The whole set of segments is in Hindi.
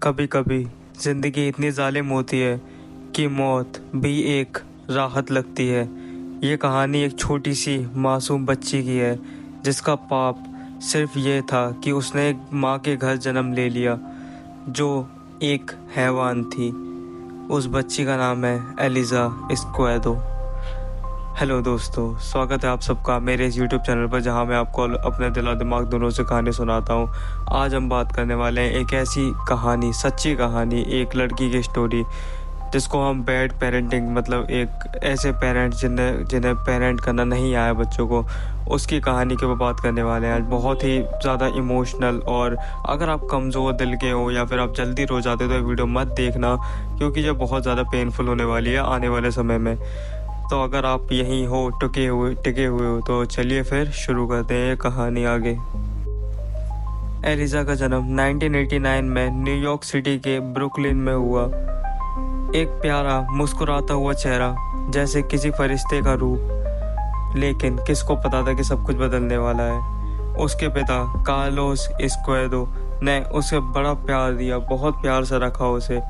कभी कभी ज़िंदगी इतनी जालिम होती है कि मौत भी एक राहत लगती है। ये कहानी एक छोटी सी मासूम बच्ची की है जिसका पाप सिर्फ ये था कि उसने एक माँ के घर जन्म ले लिया जो एक हैवान थी। उस बच्ची का नाम है एलिज़ा एस्क्वेदो। हेलो दोस्तों, स्वागत है आप सबका मेरे इस यूट्यूब चैनल पर जहां मैं आपको अपने दिल और दिमाग दोनों से कहानी सुनाता हूं। आज हम बात करने वाले हैं एक ऐसी कहानी, सच्ची कहानी, एक लड़की की स्टोरी जिसको हम बैड पेरेंटिंग, मतलब एक ऐसे पेरेंट्स जिन्हें पेरेंट करना नहीं आया बच्चों को, उसकी कहानी के ऊपर बात करने वाले हैं। बहुत ही ज़्यादा इमोशनल, और अगर आप कमज़ोर दिल के हो या फिर आप जल्दी रो जाते हो तो ये वीडियो मत देखना, क्योंकि ये बहुत ज़्यादा पेनफुल होने वाली है आने वाले समय में। तो अगर आप यहीं हो, टिके हुए हो, तो चलिए फिर शुरू करते हैं ये कहानी आगे। एलिज़ा का जन्म 1989 में न्यूयॉर्क सिटी के ब्रुकलिन में हुआ। एक प्यारा मुस्कुराता हुआ चेहरा, जैसे किसी फरिश्ते का रूप। लेकिन किसको पता था कि सब कुछ बदलने वाला है। उसके पिता कार्लोस एस्क्वेदो ने उसे बड़ा प्यार दिया, बहुत प्यार से रखा उसे,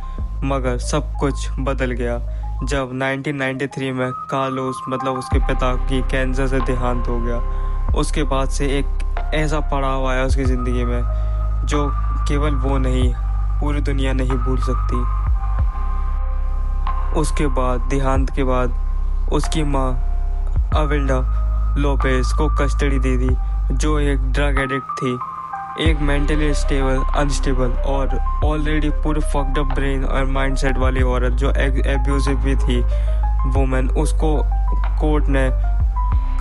मगर सब कुछ बदल गया जब 1993 में कार्लोस, मतलब उसके पिता की, कैंसर से देहांत हो गया। उसके बाद से एक ऐसा पड़ाव आया उसकी ज़िंदगी में जो केवल वो नहीं, पूरी दुनिया नहीं भूल सकती। उसके बाद, देहांत के बाद, उसकी माँ अविल्डा लोपेज को कस्टडी दे दी, जो एक ड्रग एडिक्ट थी, एक मेंटली अनस्टेबल और ऑलरेडी पूरे फक्ड अप ब्रेन और माइंडसेट वाली औरत, जो एब्यूजिव भी थी वुमेन। उसको कोर्ट ने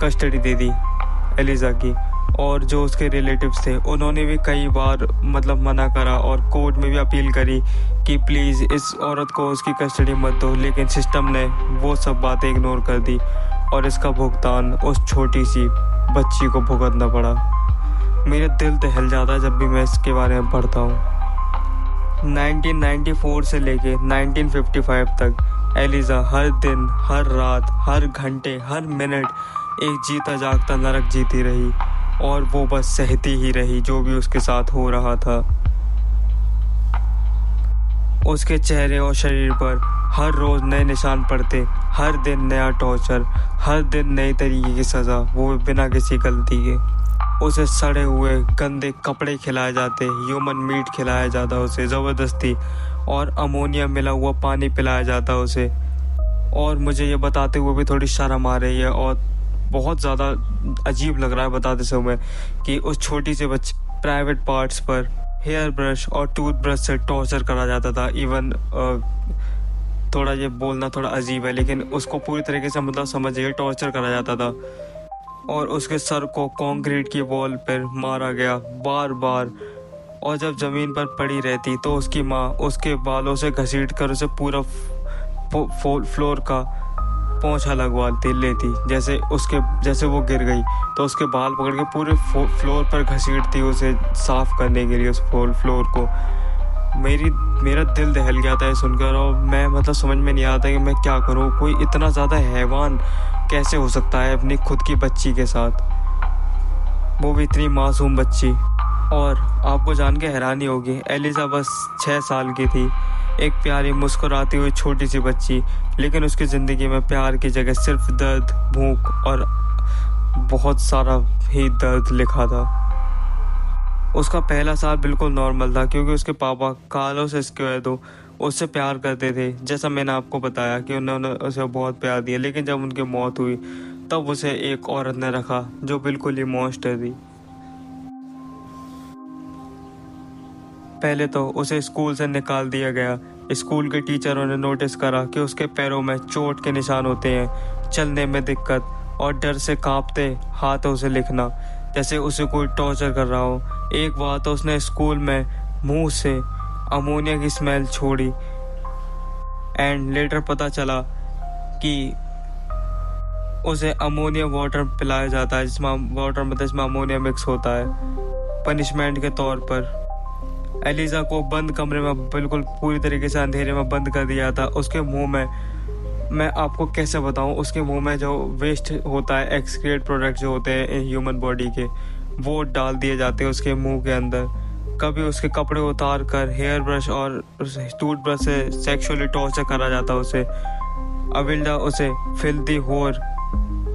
कस्टडी दे दी एलिज़ा की, और जो उसके रिलेटिव्स थे उन्होंने भी कई बार मना करा और कोर्ट में भी अपील करी कि प्लीज़ इस औरत को उसकी कस्टडी मत दो, लेकिन सिस्टम ने वो सब बातें इग्नोर कर दी और इसका भुगतान उस छोटी सी बच्ची को भुगतना पड़ा। मेरा दिल दहल जाता है जब भी मैं इसके बारे में पढ़ता हूँ। 1994 से लेके 1955 तक एलिज़ा हर दिन, हर रात, हर घंटे, हर मिनट एक जीता जागता नरक जीती रही, और वो बस सहती ही रही जो भी उसके साथ हो रहा था। उसके चेहरे और शरीर पर हर रोज़ नए निशान पड़ते, हर दिन नया टॉर्चर, हर दिन नई तरीके की सज़ा, वो बिना किसी गलती के। उसे सड़े हुए गंदे कपड़े खिलाए जाते, ह्यूमन मीट खिलाया जाता उसे ज़बरदस्ती, और अमोनिया मिला हुआ पानी पिलाया जाता उसे। और मुझे ये बताते हुए भी थोड़ी शर्म आ रही है और बहुत ज़्यादा अजीब लग रहा है बताते समय कि उस छोटी सी बच्ची प्राइवेट पार्ट्स पर हेयर ब्रश और टूथब्रश से टॉर्चर करा जाता था। इवन थोड़ा ये बोलना थोड़ा अजीब है, लेकिन उसको पूरी तरीके से समझिए टॉर्चर करा जाता था। और उसके सर को कंक्रीट की वॉल पर मारा गया बार बार, और जब ज़मीन पर पड़ी रहती तो उसकी माँ उसके बालों से घसीट कर उसे पूरा फ्लोर का पोंछा लेती। जैसे वो गिर गई तो उसके बाल पकड़ के पूरे फ्लोर पर घसीटती उसे साफ करने के लिए उस फ्लोर को। मेरा दिल दहल गया था ये सुनकर, और मैं समझ में नहीं आता कि मैं क्या करूँ। कोई इतना ज़्यादा हैवान कैसे हो सकता है अपनी खुद की बच्ची के साथ, वो भी इतनी मासूम बच्ची। और आपको जान के हैरानी होगी, एलिज़ा बस 6 साल की थी, एक प्यारी मुस्कुराती हुई छोटी सी बच्ची, लेकिन उसकी ज़िंदगी में प्यार की जगह सिर्फ दर्द, भूख और बहुत सारा ही दर्द लिखा था। उसका पहला साल बिल्कुल नॉर्मल था, क्योंकि उसके पापा कार्लोस एस्क्वेदो उससे प्यार करते थे, जैसा मैंने आपको बताया कि उन्होंने उसे बहुत प्यार दिया। लेकिन जब उनकी मौत हुई तब उसे एक औरत ने रखा जो बिल्कुल ही मॉन्स्टर थी। पहले तो उसे स्कूल से निकाल दिया गया। स्कूल के टीचरों ने नोटिस करा कि उसके पैरों में चोट के निशान होते हैं, चलने में दिक्कत, और डर से कांपते हाथों से लिखना, जैसे उसे कोई टॉर्चर कर रहा हो। एक बार तो उसने स्कूल में मुंह से अमोनिया की स्मेल छोड़ी, एंड लेटर पता चला कि उसे अमोनिया वाटर पिलाया जाता है, जिसमें अमोनिया मिक्स होता है, पनिशमेंट के तौर पर। एलिज़ा को बंद कमरे में बिल्कुल पूरी तरीके से अंधेरे में बंद कर दिया था। उसके मुंह में, मैं आपको कैसे बताऊं, उसके मुंह में जो वेस्ट होता है, एक्सक्रीट प्रोडक्ट जो होते हैं ह्यूमन बॉडी के, वो डाल दिए जाते हैं उसके मुंह के अंदर। कभी उसके कपड़े उतार कर हेयर ब्रश और टूथब्रश से सेक्सुअली टॉर्चर करा जाता उसे। अविल्डा उसे फिल्दी होर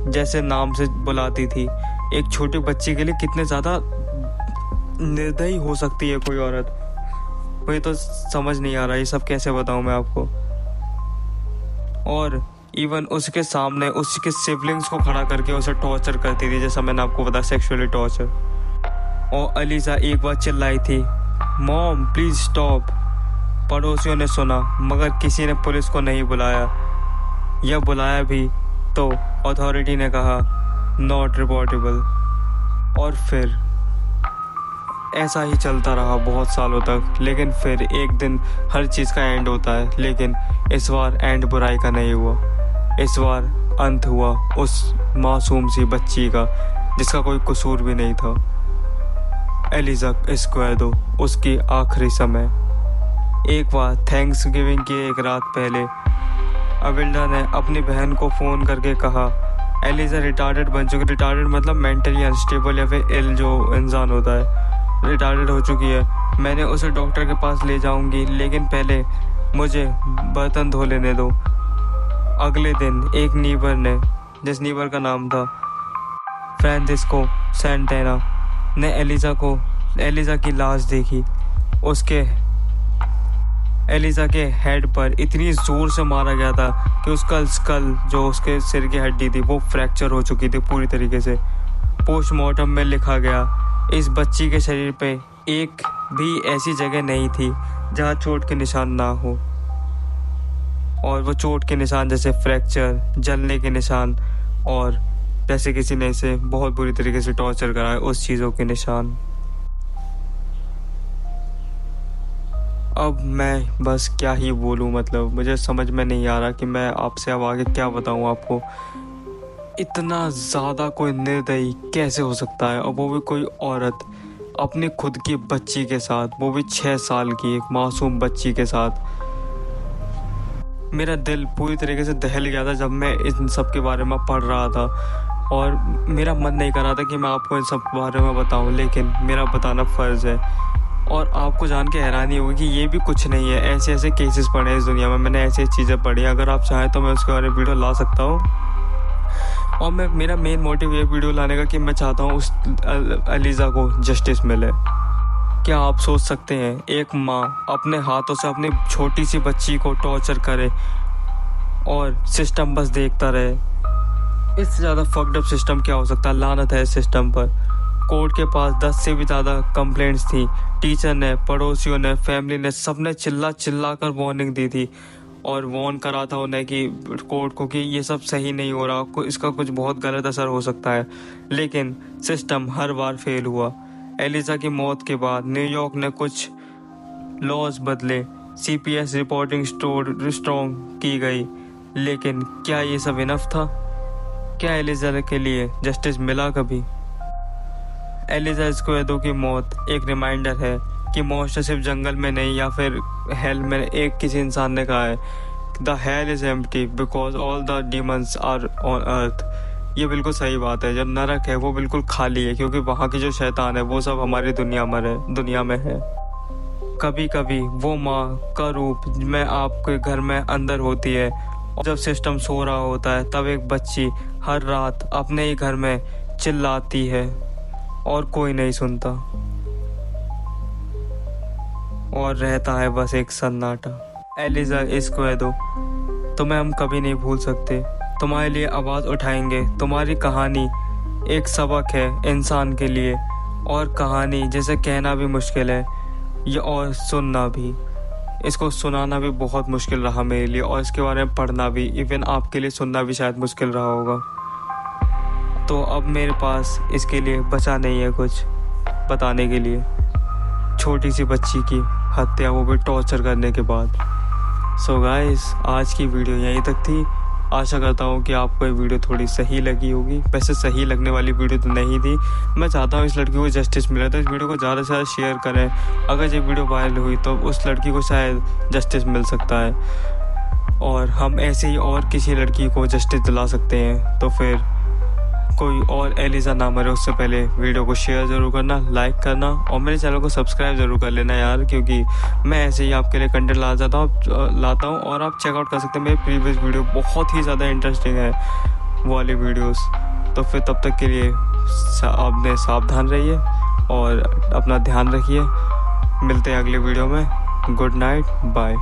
जैसे नाम से बुलाती थी। एक छोटी बच्ची के लिए कितने ज़्यादा निर्दयी हो सकती है कोई औरत, मुझे तो समझ नहीं आ रहा ये सब कैसे बताऊं मैं आपको। और इवन उसके सामने उसके सिबलिंग्स को खड़ा करके उसे टॉर्चर करती थी, जैसा मैंने आपको बताया सेक्सुअली टॉर्चर। और एलिजा एक बार चिल्लाई थी, मॉम प्लीज स्टॉप। पड़ोसियों ने सुना मगर किसी ने पुलिस को नहीं बुलाया, या बुलाया भी तो अथॉरिटी ने कहा नॉट रिपोर्टेबल। और फिर ऐसा ही चलता रहा बहुत सालों तक। लेकिन फिर एक दिन हर चीज़ का एंड होता है, लेकिन इस बार एंड बुराई का नहीं हुआ। इस बार अंत हुआ उस मासूम सी बच्ची का जिसका कोई कसूर भी नहीं था। एलिजा एस्क्वेडो, उसकी आखिरी समय। एक बार थैंक्स गिविंग की एक रात पहले अविल्डा ने अपनी बहन को फ़ोन करके कहा एलिजा रिटार्डेड बन चुकी। रिटार्डेड मतलब मेंटली अनस्टेबल या फिर इल जो इंसान होता है, रिटार्डेड हो चुकी है। मैंने उसे डॉक्टर के पास ले जाऊंगी, लेकिन पहले मुझे बर्तन धो लेने दो। अगले दिन एक नीबर ने, जिस नीबर का नाम था फ्रांसिस्को सैंटेना, ने एलिजा की लाश देखी। उसके एलिजा के हेड पर इतनी ज़ोर से मारा गया था कि उसका स्कल, जो उसके सिर की हड्डी थी, वो फ्रैक्चर हो चुकी थी पूरी तरीके से। पोस्टमार्टम में लिखा गया इस बच्ची के शरीर पे एक भी ऐसी जगह नहीं थी जहाँ चोट के निशान ना हो, और वो चोट के निशान जैसे फ्रैक्चर, जलने के निशान, और जैसे किसी ने इसे बहुत बुरी तरीके से टॉर्चर करा है उस चीज़ों के निशान। अब मैं बस क्या ही बोलूँ, मतलब मुझे समझ में नहीं आ रहा कि मैं आपसे अब आगे क्या बताऊँ आपको। इतना ज़्यादा कोई निर्दयी कैसे हो सकता है, और वो भी कोई औरत अपनी खुद की बच्ची के साथ, वो भी 6 साल की एक मासूम बच्ची के साथ। मेरा दिल पूरी तरीके से दहल गया था जब मैं इन सब के बारे में पढ़ रहा था, और मेरा मन नहीं कर रहा था कि मैं आपको इन सब के बारे में बताऊं, लेकिन मेरा बताना फ़र्ज़ है। और आपको जान के हैरानी होगी कि ये भी कुछ नहीं है, ऐसे ऐसे केसेस पढ़े हैं इस दुनिया में, मैंने ऐसी चीज़ें पढ़ी हैं। अगर आप चाहें तो मैं उसके बारे में वीडियो ला सकता हूँ। और मेरा मेन मोटिव ये वीडियो लाने का कि मैं चाहता हूँ उस एलिजा को जस्टिस मिले। क्या आप सोच सकते हैं एक माँ अपने हाथों से अपनी छोटी सी बच्ची को टॉर्चर करे और सिस्टम बस देखता रहे? इससे ज़्यादा फक्ड अप सिस्टम क्या हो सकता है? लानत है इस सिस्टम पर। कोर्ट के पास 10 से भी ज़्यादा कंप्लेंट्स थी। टीचर ने, पड़ोसियों ने, फैमिली ने, सब ने चिल्ला कर वार्निंग दी थी और वार्न करा था उन्हें कि कोर्ट को कि ये सब सही नहीं हो रहा, इसका कुछ बहुत गलत असर हो सकता है। लेकिन सिस्टम हर बार फेल हुआ। एलिजा की मौत के बाद न्यूयॉर्क ने कुछ लॉज बदले, CPS रिपोर्टिंग स्ट्रॉन्ग की गई, लेकिन क्या ये सब इनफ था? क्या एलिजा के लिए जस्टिस मिला कभी? एलिजा एस्क्वेडो की मौत एक रिमाइंडर है कि मॉन्स्टर सिर्फ जंगल में नहीं या फिर हेल में। एक किसी इंसान ने कहा है the hell is empty because all the demons are on earth. ये बिल्कुल सही बात है। जो नरक है वो बिल्कुल खाली है, क्योंकि वहाँ की जो शैतान है वो सब हमारी दुनिया में है। कभी कभी वो माँ का रूप में आपके घर में अंदर होती है, और जब सिस्टम सो रहा होता है तब एक बच्ची हर रात अपने ही घर में चिल्लाती है और कोई नहीं सुनता, और रहता है बस एक सन्नाटा। एलिजा एस्क्वेडो, तुम्हें हम कभी नहीं भूल सकते। तुम्हारे लिए आवाज़ उठाएंगे। तुम्हारी कहानी एक सबक है इंसान के लिए, और कहानी जिसे कहना भी मुश्किल है ये और सुनना भी। इसको सुनाना भी बहुत मुश्किल रहा मेरे लिए, और इसके बारे में पढ़ना भी, इवन आपके लिए सुनना भी शायद मुश्किल रहा होगा। तो अब मेरे पास इसके लिए बचा नहीं है कुछ बताने के लिए। छोटी सी बच्ची की हत्या, वो भी टॉर्चर करने के बाद। सो गाइस, आज की वीडियो यहीं तक थी। आशा करता हूँ कि आपको ये वीडियो थोड़ी सही लगी होगी। वैसे सही लगने वाली वीडियो तो नहीं थी। मैं चाहता हूँ इस लड़की को जस्टिस मिले, तो इस वीडियो को ज़्यादा से ज़्यादा शेयर करें। अगर ये वीडियो वायरल हुई तो उस लड़की को शायद जस्टिस मिल सकता है, और हम ऐसे ही और किसी लड़की को जस्टिस दिला सकते हैं। तो फिर कोई और एलिजा ना मरे उससे पहले वीडियो को शेयर ज़रूर करना, लाइक करना और मेरे चैनल को सब्सक्राइब ज़रूर कर लेना यार, क्योंकि मैं ऐसे ही आपके लिए कंटेंट लाता हूँ और आप चेकआउट कर सकते हैं मेरे प्रीवियस वीडियो, बहुत ही ज़्यादा इंटरेस्टिंग है वो वाली वीडियोस। तो फिर तब तक के लिए अपने सावधान रहिए और अपना ध्यान रखिए। मिलते हैं अगले वीडियो में। Good night, bye.